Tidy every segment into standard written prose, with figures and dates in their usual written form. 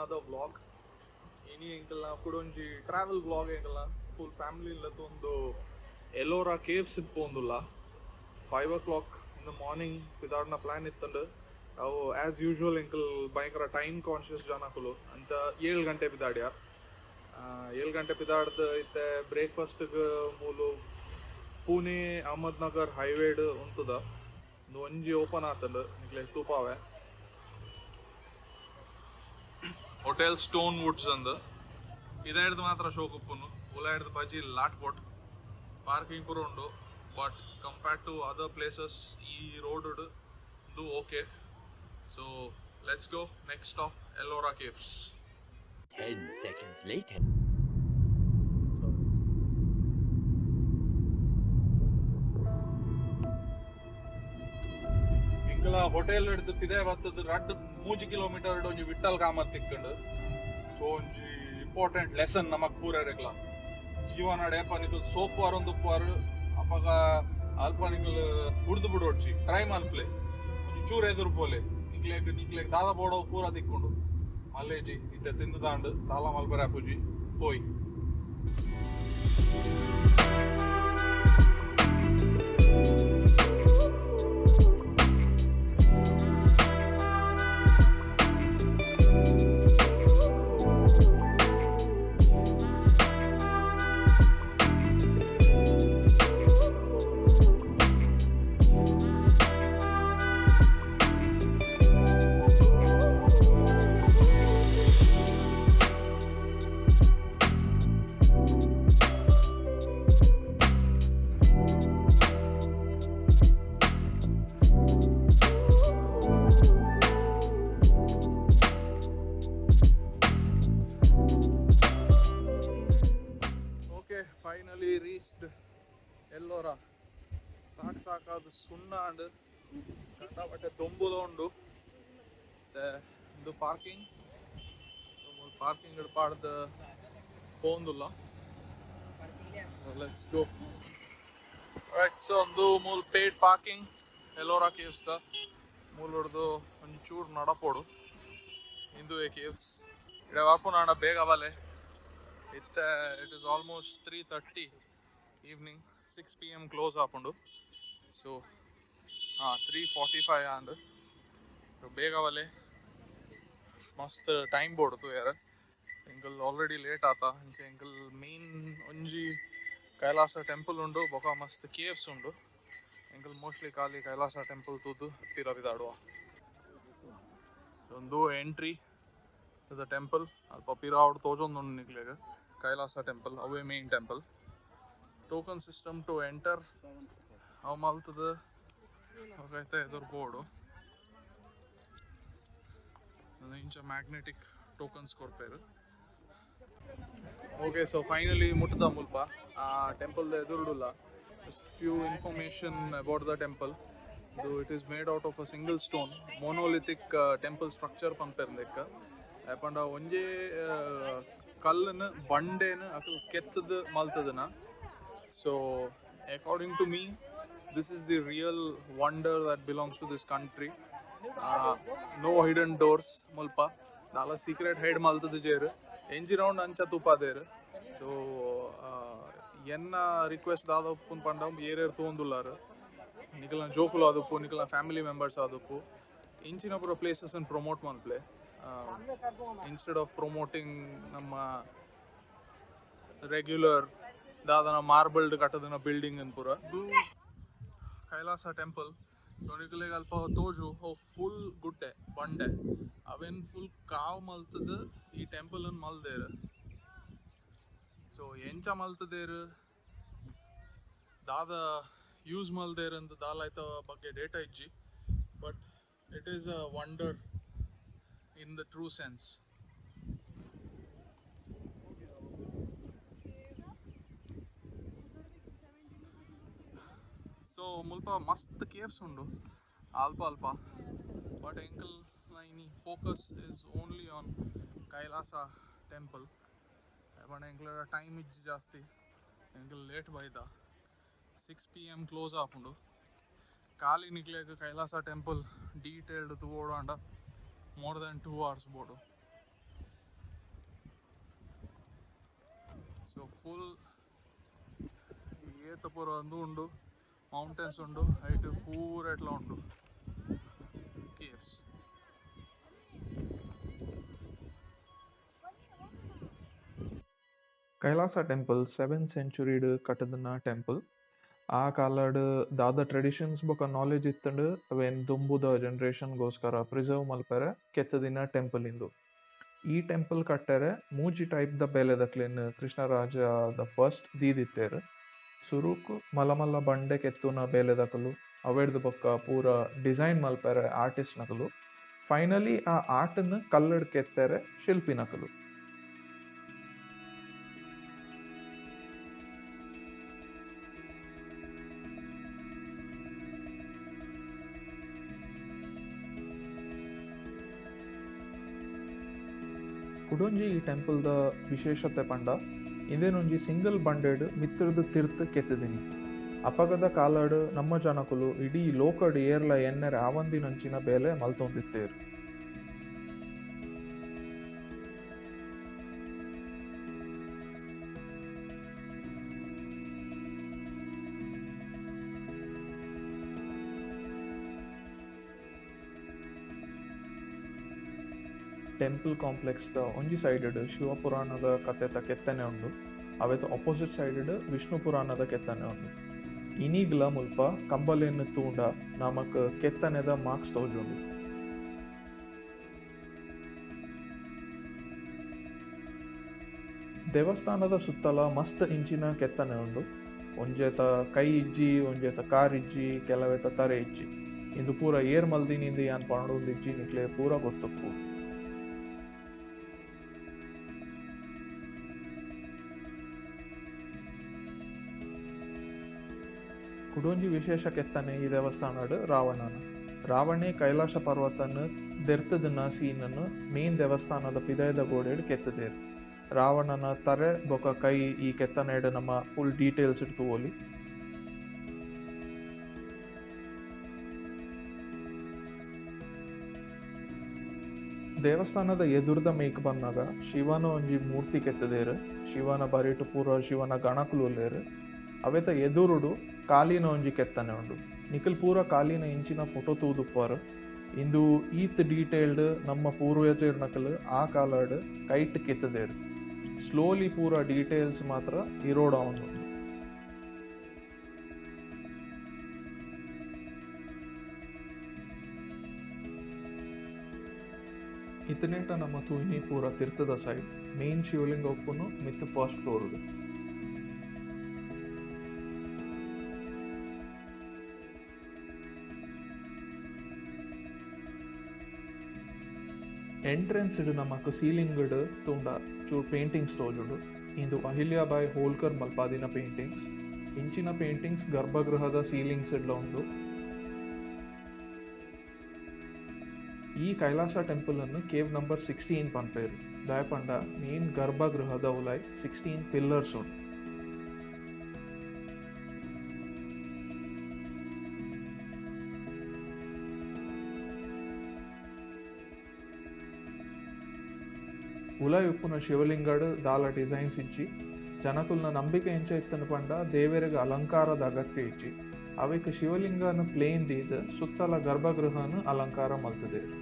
another vlog. Ini engkala kudonji travel vlog engkala full family illattu ELLORA caves ippondulla 5 o'clock in the morning pidadna plan ittandu avu as usual enkal bayangara time conscious janakulu anta 7 gante pidadya 7 gante pidadda itte breakfast ಗೆ ಮೂಲು Pune Ahmednagar highway ಉಂತದ ಒಂಜಿ open ಆತಂಡು ನಿಕ್ಲೆ ತೂಪಾವೆ hotel stone Woods ಅಂದು ಇದಾಯ್ದು ಮಾತ್ರ ಶೋಕ್ ಉಪ್ಪುನು ಉಲಾಯ್ದು ಬಜಿ ಲಾಟ್ ಬೋಟ್ ಪಾರ್ಕಿಂಗ್ ಕೂಡ ಉಂಡು but compared to other places ಈ ರೋಡ್ ಇದು okay so let's go next stop Ellora caves 10 seconds later. ಇಂಕಲ ಹೋಟೆಲ್ ಹಿಡಿದು ಪಿದೆ ಬತ್ತದ ರಡ್ 3 ಕಿಲೋಮೀಟರ್ ಒಂಜಿ ವಿಠಲ್ ಕಾಮತ್ ತಿಕ್ಕಂಡು ಸೊ ಒಂಜಿ ಇಂಪಾರ್ಟೆಂಟ್ ಲೆಸನ್ ನಮಕ್ ಪೂರ ಇರಕ್ಲ ಜೀವನ ಡೇಪ ನಿಕಲ್ ಸೋಪ್ ವಾರೊಂದು ಉಪ್ಪಾರು ಅಪಗ ಅಲ್ಪ ನಿಕಲ್ ಹುಡ್ದು ಬಿಡೋಡ್ಚಿ ಟ್ರೈ ಮಲ್ಪ್ಲೆ ಒಂಜಿ ಚೂರು ಎದುರು ಪೋಲೆ ನಿಕ್ಲೆಗ್ ದಾದ ಬೋಡೋ ಪೂರ ತಿಕ್ಕೊಂಡು ಮಲ್ಲೇಜಿ ಇತ್ತೆ ತಿಂದು ತಾಂಡು ತಾಲ ಮಲ್ಬರ ಪೂಜಿ ಪೋಯ್ ಫೈನಲಿ ರೀಚ್ಡ್ ಎಲ್ಲೋರಾ ಸಾಕಾದ ಸುಣ್ಣ ಅಂಡ್ ಕಂಡಪಟ್ಟೆ ದೊಂಬುದ ಉಂಡು ಇದು ಪಾರ್ಕಿಂಗ್ ಪಾಡ್ದ ಪೋಂದುಲ್ಲ ಲೆಟ್ಸ್ ಗೋ ರೈಟ್ ಸೊ ಒಂದು ಮೂಲ ಪೇಡ್ ಪಾರ್ಕಿಂಗ್ ಎಲ್ಲೋರಾ ಕೇವ್ಸ್ ದ ಮೂಲ ಹೊಡೆದು ಒಂಚೂರು ನಡಪೋಡು ಇಂದು ಕೇವ್ಸ್ ಇಡ ವಾಪು ನಾಡ ಬೇಗ ಅವಲೆ it is almost 3:30 evening 6 p.m. close apundu so 3:45 and so bega vale mast time bodu yara engal already late aata inche engal main onji kailasa temple undu boka mast caves undu engal mostly kali kailasa temple tudu piravidaduwa ಒಂದು entry to the temple alpa piravadu tojondu niklega Kailasa temple, away main temple. Token system to enter. How much the? Okay, the board. The magnetic tokens corpore. Okay, so finally muttada mulpa. Temple the edurudula. Just few information about the temple. Though it is made out of a single stone, monolithic temple structure panperndekka. Apanda onje ಕಲ್ಲನ್ನು ಬಂಡೆನ ಅಕಲ್ ಕೆತ್ತದ ಮಲ್ತದನ so according to me this is the real wonder that belongs to this country no hidden doors ಮುಲ್ಪ ದಾಲ secret hide ಮಲ್ತದ ಜೇರು ಎಂಜಿ ರೌಂಡ್ ಅಂಚ ತುಪಾದೇರು ಸೊ ಎನ್ನ ರಿಕ್ವೆಸ್ಟ್ ಆದಪ್ಪು ಪಂಡ ಏರೇರು ತೊಗೊಂದುಲ್ಲಾರು ನಿಕಲ್ನ ಜೋಕುಲು ಆದಪ್ಪು ನಿಕಲ್ನ ಫ್ಯಾಮಿಲಿ ಮೆಂಬರ್ಸ್ ಆದಪ್ಪು ಇಂಚಿನ ಪುರ ಪ್ಲೇಸಸ್ ಅನ್ನು ಪ್ರಮೋಟ್ ಮಲ್ಪ್ಲೆ instead of promoting ನಮ್ಮ ರೆಗ್ಯುಲರ್ ದಾದನ ಮಾರ್ಬಲ್ಡ್ ಕಟ್ಟದನ ಬಿಲ್ಡಿಂಗ್ ಅನ್ ಪೂರ ಇದು ಕೈಲಾಸ ಟೆಂಪಲ್ ಸೊ ನಿಕಲೆಗ್ ಅಲ್ಪ ತೋಜು ಫುಲ್ ಗುಡ್ಡೆ ಬಂಡೆ ಅವೇನ್ ಫುಲ್ ಕಾವ್ ಮಲ್ತದ ಈ ಟೆಂಪಲ್ ಅನ್ ಮಲ್ದೇರು ಸೊ ಎಂಚ ಮಲ್ತದೇರು ದಾದ ಯೂಸ್ ಮಲ್ದೇರು ಅಂತ ದಾಲಾಯ್ತ ಬಗ್ಗೆ ಡೇಟಾ ಇಜ್ಜಿ but it is a wonder in the true sense. So mulpa mast caves undu alpa but ankle ini focus is only on Kailasa temple but ankle time is jasti ankle late baida 6 p.m. close apundu kali niklega Kailasa temple detailed tu oda more than 2 hours bodu full ಏತ ಪೂರ ಅಂದು ಉಂಡು mountains ಉಂಡು height ಪೂರ ಎಟ್ಲ ಉಂಡು caves. Kailasa temple 7th century ಕಟ್ಟದನ temple. ಆ ಕಾಲಡ್ ದಾದ ಟ್ರೆಡಿಷನ್ಸ್ ಬೊಕ ನಾಲೆಜ್ ಇತ್ತಂಡು ಅವೇನು ದುಂಬುದ ಜನ್ರೇಷನ್ಗೋಸ್ಕರ ಪ್ರಿಸರ್ವ್ ಮಲ್ಪರೆ ಕೆತ್ತದಿನ ಟೆಂಪಲ್ ಇಂದು. ಈ ಟೆಂಪಲ್ ಕಟ್ಟರೆ ಮೂಜಿ ಟೈಪ್ ದ ಬೇಲೆದಕ್ಲೆನ್ ಕೃಷ್ಣ ರಾಜ ದ ಫಸ್ಟ್ ದೀದಿತ್ತೇರು. ಸುರುಕು ಮಲ್ಲ ಮಲ್ಲ ಬಂಡೆ ಕೆತ್ತುನ ಬೇಲೆದಕಲು ಅವೆಡ್ದು ಬೊಕ್ಕ ಪೂರ ಡಿಸೈನ್ ಮಲ್ಪರೆ ಆರ್ಟಿಸ್ಟ್ ನಕಲು. ಫೈನಲಿ ಆ ಆರ್ಟ್ನ ಕಲ್ಲಡ್ ಕೆತ್ತರೆ ಶಿಲ್ಪಿ ನಕಲು. ಕುಡೊಂಜಿ ಈ ಟೆಂಪಲ್ದ ವಿಶೇಷತೆ ಪಂಡ ಇಂದೇನೊಂಜಿ ಸಿಂಗಲ್ ಬಂಡೆಡ್ ಮಿತ್ರದು ತಿರ್ತ್ ಕೆತ್ತದಿನಿ. ಅಪಗದ ಕಾಲಡ್ ನಮ್ಮ ಜನಕುಲು ಇಡೀ ಲೋಕಡ್ ಏರ್ಲ ಎನ್ನೆರೆ ಆವಂದಿನಂಚಿನ ಬೇಲೆ ಮಲ್ತೊಂದಿತ್ತೇರು. ಟೆಂಪಲ್ ಕಾಂಪ್ಲೆಕ್ಸ್ದ ಒಂಜಿ ಸೈಡ್ ಶಿವಪುರಾಣದ ಕಥೆತ ಕೆತ್ತನೆ ಉಂಡು. ಅವೆತ ಅಪೋಸಿಟ್ ಸೈಡ್ ವಿಷ್ಣು ಪುರಾಣದ ಕೆತ್ತನೆ ಉಂಡು. ಇನಿಗ್ಲ ಮುಲ್ಪ ಕಂಬಲೆನ್ ತೂಂಡ ನಮಕ್ ಕೆತ್ತನೆದ ಮಾರ್ಕ್ಸ್ ತೋಜುಂಡು. ದೇವಸ್ಥಾನದ ಸುತ್ತಲ ಮಸ್ತ್ ಇಂಚಿನ ಕೆತ್ತನೆ ಉಂಡು. ಒಂಜೇತ ಕೈ ಇಜ್ಜಿ, ಒಂಜೇತ ಕಾರ್ ಇಜ್ಜಿ, ಕೆಲವೇತ ತರೆ ಇಜ್ಜಿ. ಇಂದು ಪೂರ ಏರ್ ಮಲ್ದಿನಿಂದ ಯಾನ್ ಪಂಡೊಂದು ಇಜ್ಜಿ ನಿಕ್ಲೆ ಪೂರ ಗೊತ್ತಪ್ಪು. ಕುಡೊಂಜಿ ವಿಶೇಷ ಕೆತ್ತನೆ ಈ ದೇವಸ್ಥಾನಡ್ ರಾವಣನ. ರಾವಣೆ ಕೈಲಾಸ ಪರ್ವತನ ದೆರ್ತದನ ಸೀನನ್ನು ಮೇನ್ ದೇವಸ್ಥಾನದ ಪಿದಾಯದ ಗೋಡೆಡ್ ಕೆತ್ತದೇರು. ರಾವಣನ ತರೆ ಬೊಕ ಕೈ ಈ ಕೆತ್ತನೆಡ್ ನಮ್ಮ ಫುಲ್ ಡೀಟೇಲ್ಸ್ ತೂವೊಲಿ. ದೇವಸ್ಥಾನದ ಎದುರ್ದ ಮೇಕ್ ಬಂದಾಗ ಶಿವನ ಒಂಜಿ ಮೂರ್ತಿ ಕೆತ್ತದೇರು. ಶಿವನ ಬರಿಟ್ ಪೂರ ಶಿವನ ಗಣಕುಲು ಉಲ್ಲೇರು. ಅವೆತ ಎದುರುಡು ಕಾಲಿನ ಒಂಜಿ ಕೆತ್ತನೆ ಉಂಡು. ನಿಖಲ್ ಪೂರ ಕಾಲಿನ ಇಂಚಿನ ಫೋಟೋ ತೂದುಪ್ಪಾರು. ಇಂದು ಈತ್ ಡೀಟೇಲ್ಡ್ ನಮ್ಮ ಪೂರ್ವಜರ್ ನಕಲ್ ಆ ಕಾಲಡ್ ಕೈಟ್ ಕೆತ್ತದೇರು. ಸ್ಲೋಲಿ ಪೂರ ಡೀಟೇಲ್ಸ್ ಮಾತ್ರ ಇರೋಡ ಒಂದು. ಇತನೇಟ ನಮ್ಮ ತೂಯಿನಿ ಪೂರ ತಿರ್ತದ ಸೈಡ್ ಮೇನ್ ಶಿವಲಿಂಗ ಒಪ್ಪುನು ಮಿತ್ ಫಸ್ಟ್ ಫ್ಲೋರ್. ಎಂಟ್ರೆನ್ಸ್ ನಮಕ್ ಸೀಲಿಂಗ್ ತುಂಡ ಚೂರು ಪೇಂಟಿಂಗ್ಸ್ ತೋಜುಡು. ಇಂದು ಅಹಿಲ್ಯಾಬಾಯಿ ಹೋಲ್ಕರ್ ಮಲ್ಪಾದಿನ ಪೇಂಟಿಂಗ್ಸ್. ಇಂಚಿನ ಪೇಂಟಿಂಗ್ಸ್ ಗರ್ಭಗೃಹದ ಸೀಲಿಂಗ್ಸ್ ಉಂಡು. ಈ ಕೈಲಾಸ ಟೆಂಪಲ್ ಅನ್ನು ಕೇವ್ ನಂಬರ್ 16 ಪನ್ಪೇರು. ದಾಯಪಂಡ ಮೇನ್ ಗರ್ಭಗೃಹದ ಉಲಾಯ್ 16 ಪಿಲ್ಲರ್ಸ್ ಉಂಡು. ಉಲಾಯ್ ಉಪ್ಪುನ ಶಿವಲಿಂಗಡ್ ದಾಲ ಡಿಸೈನ್ಸ್ ಇಜ್ಜಿ. ಜನಕುಲ್ನ ನಂಬಿಕೆ ಎಂಚ ಇತ್ತನ ಪಂಡ ದೇವರಿಗೆ ಅಲಂಕಾರದ ಅಗತ್ಯ ಇಜ್ಜಿ. ಅವಕ್ಕೆ ಶಿವಲಿಂಗನ ಪ್ಲೇನ್ ದೀದ್ ಸುತ್ತಲ ಗರ್ಭಗೃಹನ ಅಲಂಕಾರ ಮಲ್ತದೇರು.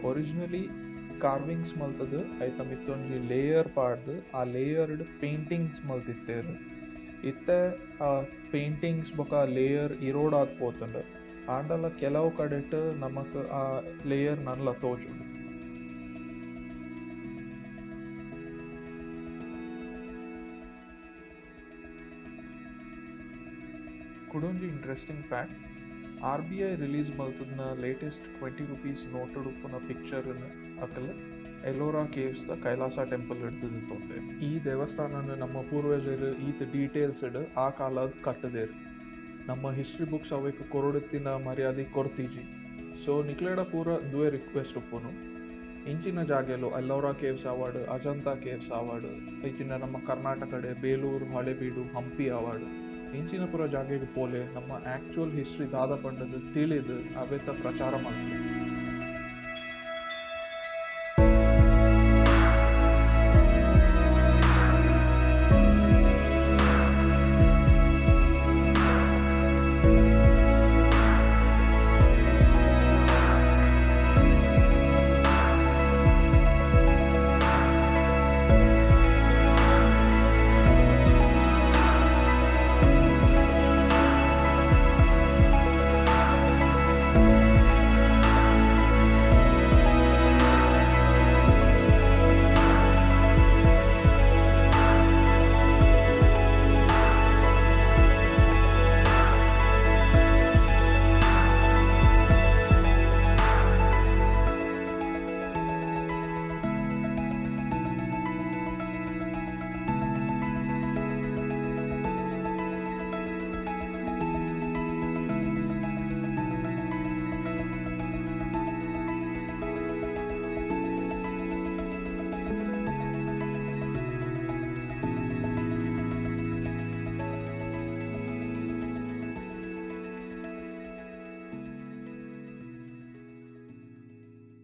ಒರಿಜಿನಲಿ ಕಾರ್ವಿಂಗ್ಸ್ ಮಲ್ತದು ಐತ ಮಿತ್ತೊಂಜಿ ಲೇಯರ್ ಪಾಡ್ದು ಆ ಲೇಯರ್ಡ್ ಪೇಂಟಿಂಗ್ಸ್ ಮಲ್ತಿತ್ತೇರು. ಇತ್ತೆ ಆ ಪೇಂಟಿಂಗ್ಸ್ ಬೊಕ ಲೇಯರ್ ಇರೋಡಾದ್ ಪೋತುಂಡು. ಆಂಡಲ ಕೆಲವು ಕಡೆಟ್ ನಮಕ್ ಆ ಲೇಯರ್ ನನ್ಲ ತೋಜುಂಡು. ಕುಡೊಂಜಿ ಇಂಟ್ರೆಸ್ಟಿಂಗ್ ಫ್ಯಾಕ್ಟ್, RBI ರಿಲೀಸ್ ಮಲ್ತದ್ನ ಲೇಟೆಸ್ಟ್ 20 ರೂಪೀಸ್ ನೋಟಡ್ ಉಪ್ಪುನ ಪಿಕ್ಚರ್ನ ಅಕಲ್ ಎಲ್ಲೋರಾ ಕೇವ್ಸ್ ದ ಕೈಲಾಸ ಟೆಂಪಲ್ ಹಿಡ್ದು ತೊಂದೆ ಈ ದೇವಸ್ಥಾನನ ನಮ್ಮ ಪೂರ್ವಜರು ಈತ ಡೀಟೇಲ್ಸ್ ಇಡ್ ಆ ಕಾಲದ ಕಟ್ಟದೇರು ನಮ್ಮ ಹಿಸ್ಟ್ರಿ ಬುಕ್ಸ್ ಅವಕ್ಕೆ ಕೊರಡುತ್ತಿನ ಮರ್ಯಾದೆ ಕೊರ್ತೀಜಿ ಸೊ ನಿಕ್ಲೆಡ ಪೂರ ದುವೆ ರಿಕ್ವೆಸ್ಟ್ ಉಪ್ಪುನು ಇಂಚಿನ ಜಾಗೆಲು ಎಲ್ಲೋರಾ ಕೇವ್ಸ್ ಅವಾರ್ಡ್ ಅಜಂತಾ ಕೇವ್ಸ್ ಅವಾರ್ಡ್ ಇಂಚಿನ ನಮ್ಮ ಕರ್ನಾಟಕಡೆ ಬೇಲೂರು ಹಳೆಬೀಡು ಹಂಪಿ ಅವಾರ್ಡ್ ಇಂಚಿನ ಪುರ ಜಾಗೆಗೆ ಪೋಲೆ ನಮ್ಮ ಆ್ಯಕ್ಚುಯಲ್ ಹಿಸ್ಟ್ರಿ ದಾದ ಪಂಡದು ತಿಳಿದು ಅವೆತ್ತ ಪ್ರಚಾರ ಮಾಡ್ತೀವಿ